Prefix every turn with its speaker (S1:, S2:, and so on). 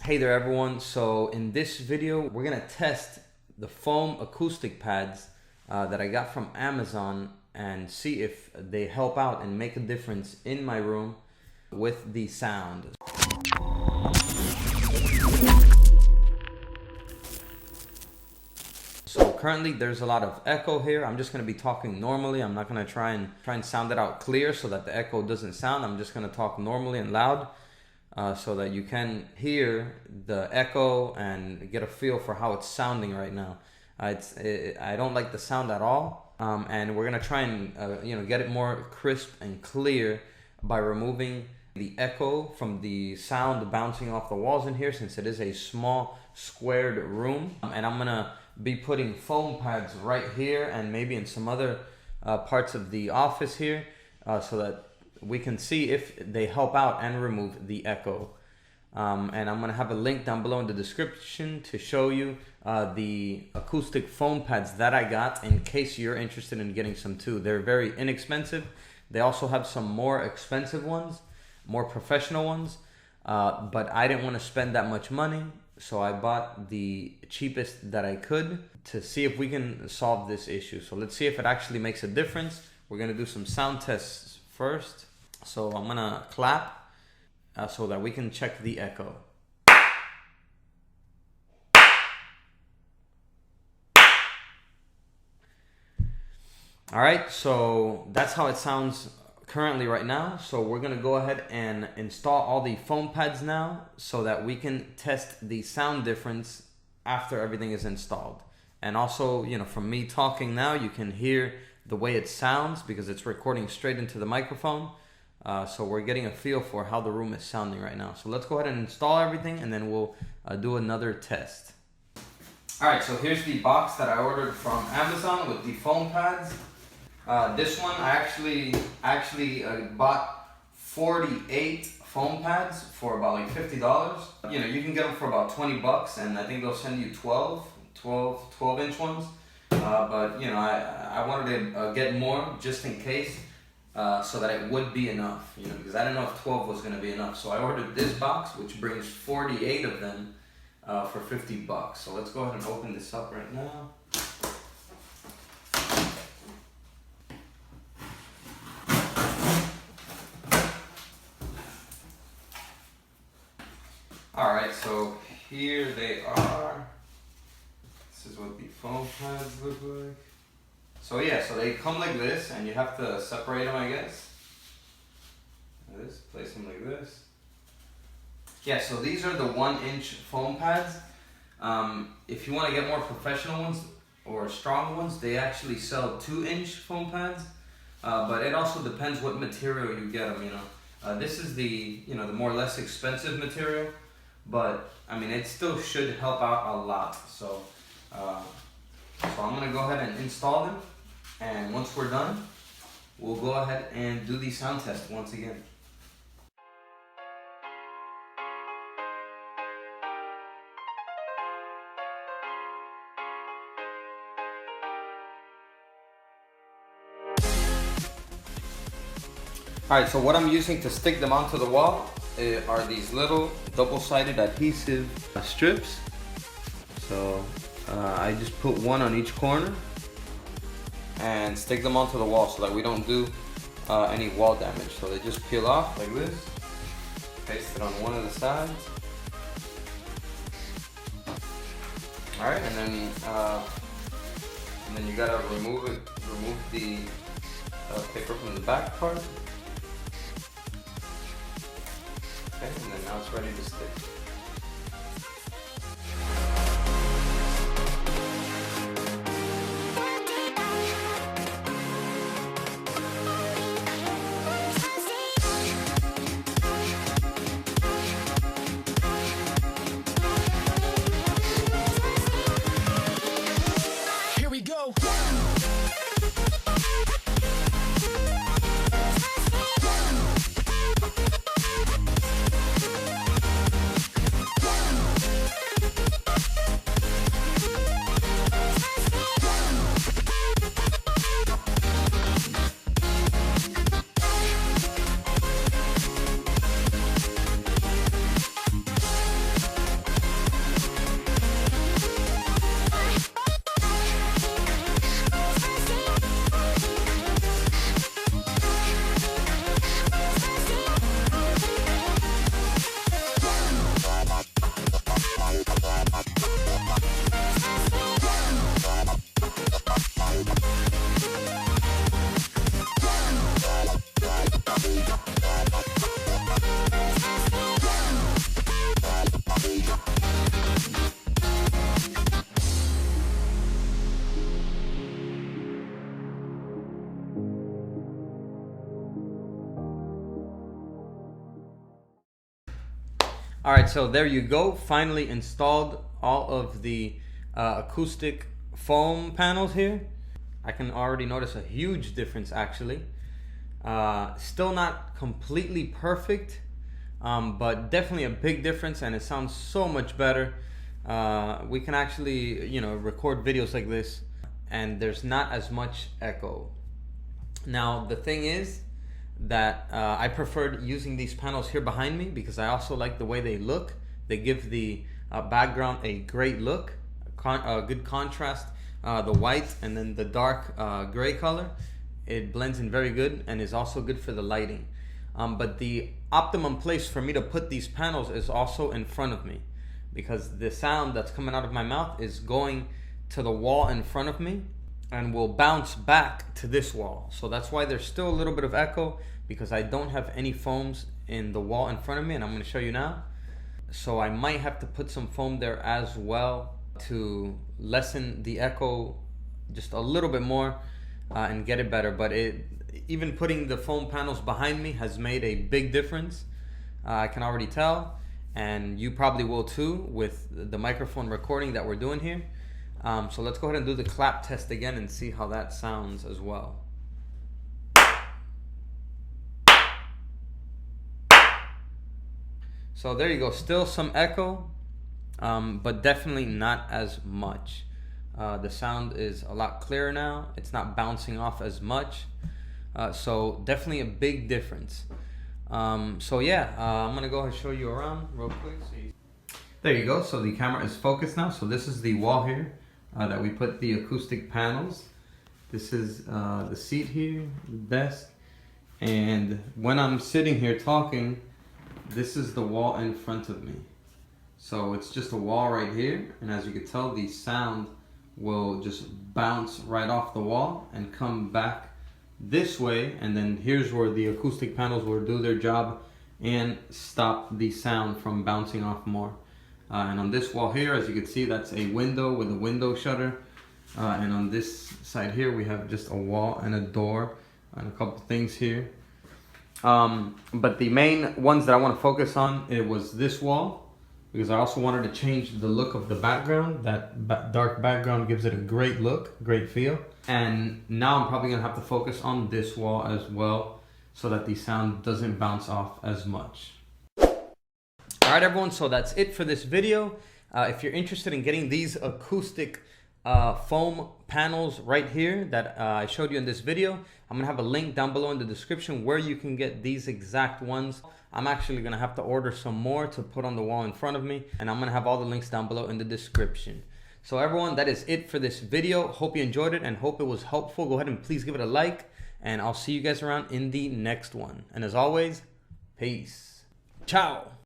S1: Hey there everyone, so in this video we're gonna test the foam acoustic pads that I got from Amazon and see if they help out and make a difference in my room with the sound. So currently there's a lot of echo here. I'm just gonna be talking normally. I'm not gonna try and sound it out clear so that the echo doesn't sound. I'm just gonna talk normally and loud. So that you can hear the echo and get a feel for how it's sounding right now. I don't like the sound at all, and we're gonna try and get it more crisp and clear by removing the echo from the sound bouncing off the walls in here, since it is a small squared room. And I'm gonna be putting foam pads right here and maybe in some other parts of the office here, so that we can see if they help out and remove the echo. And I'm gonna have a link down below in the description to show you the acoustic foam pads that I got, in case you're interested in getting some too. They're very inexpensive. They also have some more expensive ones, more professional ones, but I didn't want to spend that much money, so I bought the cheapest that I could to see if we can solve this issue. So let's see if it actually makes a difference. We're gonna do some sound tests first. So I'm gonna clap so that we can check the echo. All right, so that's how it sounds currently right now. So we're gonna go ahead and install all the foam pads now so that we can test the sound difference after everything is installed. And also, from me talking now, you can hear the way it sounds because it's recording straight into the microphone. So we're getting a feel for how the room is sounding right now. So let's go ahead and install everything, and then we'll do another test. All right, so here's the box that I ordered from Amazon with the foam pads. This one I actually bought 48 foam pads for about like $50. You can get them for about 20 bucks, and I think they'll send you 12-inch ones. But I wanted to get more just in case. So that it would be enough, because I didn't know if 12 was going to be enough. So I ordered this box, which brings 48 of them for 50 bucks. So let's go ahead and open this up right now. All right, so here they are. This is what the foam pads look like. So yeah, so they come like this, and you have to separate them, I guess. Place them like this. Yeah, so these are the 1-inch foam pads. If you want to get more professional ones or strong ones, they actually sell 2-inch foam pads. But it also depends what material you get them. This is the the more or less expensive material, but I mean it still should help out a lot. So I'm gonna go ahead and install them. And once we're done, we'll go ahead and do the sound test once again. Alright, so what I'm using to stick them onto the wall are these little double-sided adhesive strips. So I just put one on each corner and stick them onto the wall so that we don't do any wall damage. So they just peel off like this, paste it on one of the sides. All right, and then you gotta remove the paper from the back part. Okay, and then now it's ready to stick. All right, so there you go. Finally installed all of the acoustic foam panels here. I can already notice a huge difference actually. Still not completely perfect, but definitely a big difference, and it sounds so much better. We can actually, you know, record videos like this and there's not as much echo. Now the thing is that I preferred using these panels here behind me because I also like the way they look. They give the background a great look, a good contrast. The white and then the dark gray color, it blends in very good and is also good for the lighting. But the optimum place for me to put these panels is also in front of me, because the sound that's coming out of my mouth is going to the wall in front of me and will bounce back to this wall. So that's why there's still a little bit of echo, because I don't have any foams in the wall in front of me, and I'm going to show you now. So I might have to put some foam there as well to lessen the echo just a little bit more and get it better. But even putting the foam panels behind me has made a big difference. I can already tell, and you probably will too with the microphone recording that we're doing here. So let's go ahead and do the clap test again and see how that sounds as well. So there you go, still some echo, but definitely not as much. The sound is a lot clearer now. It's not bouncing off as much. So definitely a big difference. So yeah, I'm gonna go ahead and show you around real quick. There you go, so the camera is focused now. So this is the wall here that we put the acoustic panels. This is the seat here, the desk. And when I'm sitting here talking, this is the wall in front of me. So it's just a wall right here, and as you can tell, the sound will just bounce right off the wall and come back this way, and then here's where the acoustic panels will do their job and stop the sound from bouncing off more. And on this wall here, as you can see, that's a window with a window shutter, and on this side here we have just a wall and a door and a couple things here. But the main ones that I want to focus on, it was this wall, because I also wanted to change the look of the background. That dark background gives it a great look, great feel. And now I'm probably gonna have to focus on this wall as well, so that the sound doesn't bounce off as much. All right, everyone, so that's it for this video. If you're interested in getting these acoustic foam panels right here that I showed you in this video, I'm gonna have a link down below in the description where you can get these exact ones. I'm actually gonna have to order some more to put on the wall in front of me, and I'm gonna have all the links down below in the description. So everyone, that is it for this video. Hope you enjoyed it and hope it was helpful. Go ahead and please give it a like, and I'll see you guys around in the next one. And as always, peace. Ciao.